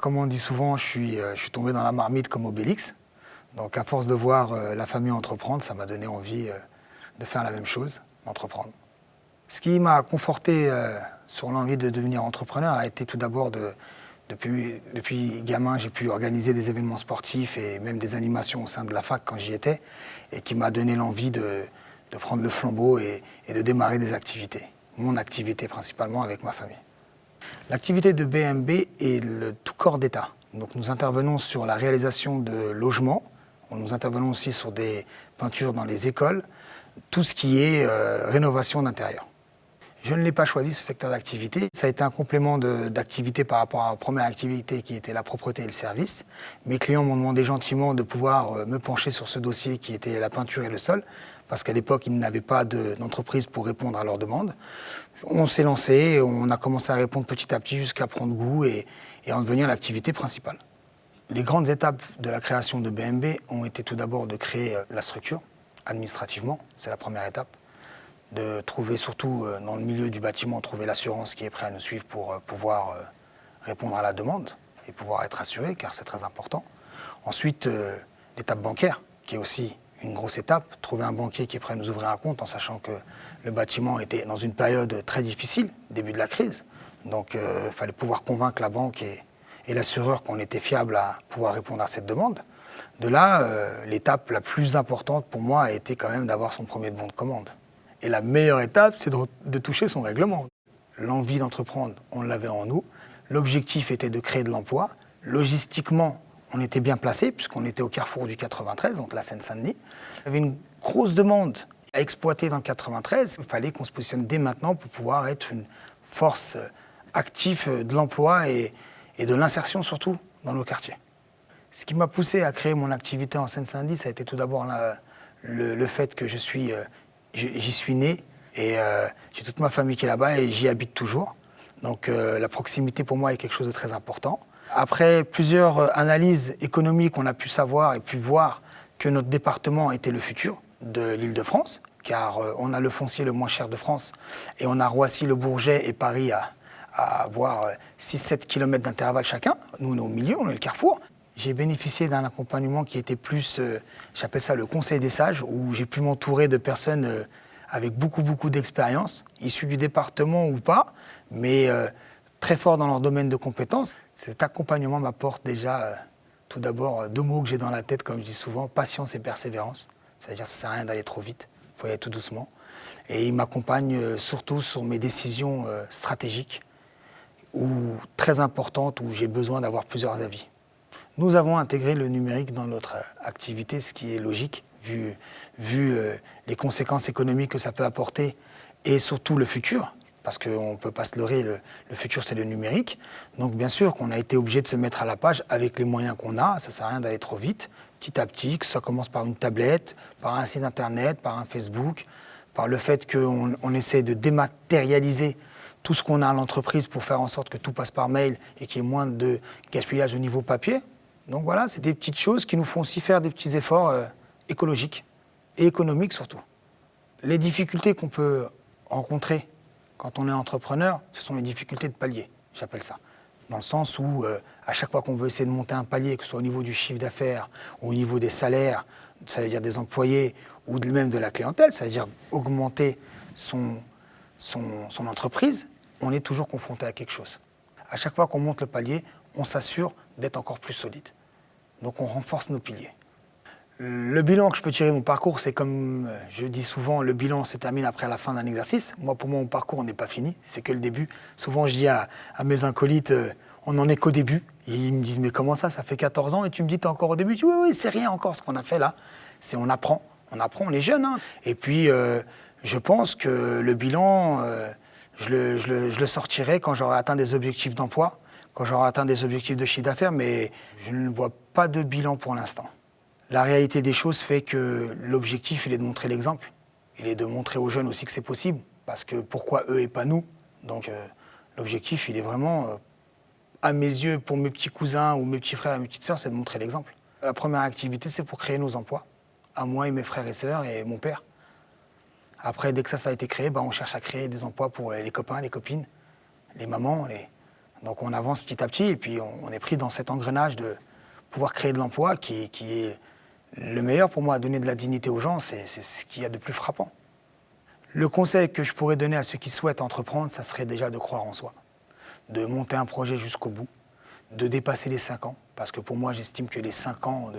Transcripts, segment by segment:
comme on dit souvent, je suis tombé dans la marmite comme Obélix. Donc à force de voir la famille entreprendre, ça m'a donné envie de faire la même chose, d'entreprendre. Ce qui m'a conforté sur l'envie de devenir entrepreneur a été tout d'abord depuis gamin, j'ai pu organiser des événements sportifs et même des animations au sein de la fac quand j'y étais, et qui m'a donné l'envie de prendre le flambeau et de démarrer des activités. Mon activité principalement avec ma famille. L'activité de BMB est le tout corps d'État. Donc nous intervenons sur la réalisation de logements, nous intervenons aussi sur des peintures dans les écoles, tout ce qui est rénovation d'intérieur. Je ne l'ai pas choisi, ce secteur d'activité. Ça a été un complément d'activité par rapport à la première activité qui était la propreté et le service. Mes clients m'ont demandé gentiment de pouvoir me pencher sur ce dossier qui était la peinture et le sol, parce qu'à l'époque, ils n'avaient pas d'entreprise pour répondre à leurs demandes. On s'est lancé, on a commencé à répondre petit à petit jusqu'à prendre goût et en devenir l'activité principale. Les grandes étapes de la création de BMB ont été tout d'abord de créer la structure, administrativement, c'est la première étape. De trouver surtout dans le milieu du bâtiment, trouver l'assurance qui est prête à nous suivre pour pouvoir répondre à la demande et pouvoir être assuré, car c'est très important. Ensuite, l'étape bancaire, qui est aussi une grosse étape, trouver un banquier qui est prêt à nous ouvrir un compte en sachant que le bâtiment était dans une période très difficile, début de la crise. Donc il fallait pouvoir convaincre la banque et l'assureur qu'on était fiable à pouvoir répondre à cette demande. De là, l'étape la plus importante pour moi a été quand même d'avoir son premier bon de commande. Et la meilleure étape, c'est de toucher son règlement. L'envie d'entreprendre, on l'avait en nous. L'objectif était de créer de l'emploi. Logistiquement, on était bien placé, puisqu'on était au carrefour du 93, donc la Seine-Saint-Denis. Il y avait une grosse demande à exploiter dans le 93. Il fallait qu'on se positionne dès maintenant pour pouvoir être une force active de l'emploi et de l'insertion, surtout, dans nos quartiers. Ce qui m'a poussé à créer mon activité en Seine-Saint-Denis, ça a été tout d'abord le fait que j'y suis né et j'ai toute ma famille qui est là-bas et j'y habite toujours. Donc la proximité pour moi est quelque chose de très important. Après plusieurs analyses économiques, on a pu savoir et pu voir que notre département était le futur de l'Île-de-France, car on a le foncier le moins cher de France et on a Roissy, le Bourget et Paris à avoir 6-7 km d'intervalle chacun. Nous, on est au milieu, on est le carrefour. J'ai bénéficié d'un accompagnement qui était plus, j'appelle ça le conseil des sages, où j'ai pu m'entourer de personnes avec beaucoup d'expérience, issues du département ou pas, mais très forts dans leur domaine de compétences. Cet accompagnement m'apporte déjà, tout d'abord, 2 mots que j'ai dans la tête, comme je dis souvent, patience et persévérance. C'est-à-dire que ça ne sert à rien d'aller trop vite, il faut y aller tout doucement. Et il m'accompagne surtout sur mes décisions stratégiques, ou très importantes, où j'ai besoin d'avoir plusieurs avis. Nous avons intégré le numérique dans notre activité, ce qui est logique, vu les conséquences économiques que ça peut apporter et surtout le futur, parce qu'on ne peut pas se leurrer, le futur c'est le numérique. Donc bien sûr qu'on a été obligé de se mettre à la page avec les moyens qu'on a, ça ne sert à rien d'aller trop vite, petit à petit, que ça commence par une tablette, par un site internet, par un Facebook, par le fait qu'on essaie de dématérialiser tout ce qu'on a à l'entreprise pour faire en sorte que tout passe par mail et qu'il y ait moins de gaspillage au niveau papier. Donc voilà, c'est des petites choses qui nous font aussi faire des petits efforts écologiques et économiques surtout. Les difficultés qu'on peut rencontrer quand on est entrepreneur, ce sont les difficultés de palier, j'appelle ça. Dans le sens où à chaque fois qu'on veut essayer de monter un palier, que ce soit au niveau du chiffre d'affaires ou au niveau des salaires, ça veut dire des employés ou même de la clientèle, ça veut dire augmenter son entreprise, on est toujours confronté à quelque chose. À chaque fois qu'on monte le palier, on s'assure d'être encore plus solide. Donc on renforce nos piliers. Le bilan que je peux tirer de mon parcours, c'est comme je dis souvent, le bilan se termine après la fin d'un exercice. Moi, pour moi, mon parcours n'est pas fini, c'est que le début. Souvent, je dis à mes acolytes, on n'en est qu'au début. Et ils me disent, mais comment ça fait 14 ans et tu me dis, t'es encore au début? Je dis, oui, c'est rien encore ce qu'on a fait là. On apprend, on est jeune. Hein. Et puis, je pense que le bilan, je le sortirai quand j'aurai atteint des objectifs d'emploi, quand j'aurai atteint des objectifs de chiffre d'affaires, mais je ne vois pas de bilan pour l'instant. La réalité des choses fait que l'objectif, il est de montrer l'exemple. Il est de montrer aux jeunes aussi que c'est possible, parce que pourquoi eux et pas nous? Donc l'objectif, il est vraiment, à mes yeux, pour mes petits cousins ou mes petits frères et mes petites sœurs, c'est de montrer l'exemple. La première activité, c'est pour créer nos emplois, à moi et mes frères et sœurs et mon père. Après, dès que ça a été créé, on cherche à créer des emplois pour les copains, les copines, les mamans, Donc on avance petit à petit et puis on est pris dans cet engrenage de pouvoir créer de l'emploi qui est le meilleur pour moi, à donner de la dignité aux gens, c'est ce qu'il y a de plus frappant. Le conseil que je pourrais donner à ceux qui souhaitent entreprendre, ça serait déjà de croire en soi, de monter un projet jusqu'au bout, de dépasser les 5 ans, parce que pour moi, j'estime que les 5 ans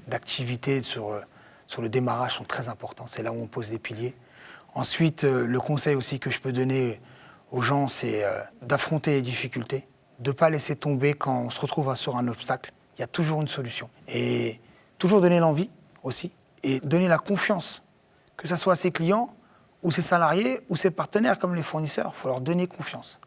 d'activité sur le démarrage sont très importants. C'est là où on pose des piliers. Ensuite, le conseil aussi que je peux donner aux gens, c'est d'affronter les difficultés, de ne pas laisser tomber quand on se retrouve sur un obstacle. Il y a toujours une solution. Et toujours donner l'envie aussi, et donner la confiance, que ce soit à ses clients, ou ses salariés, ou ses partenaires comme les fournisseurs. Il faut leur donner confiance.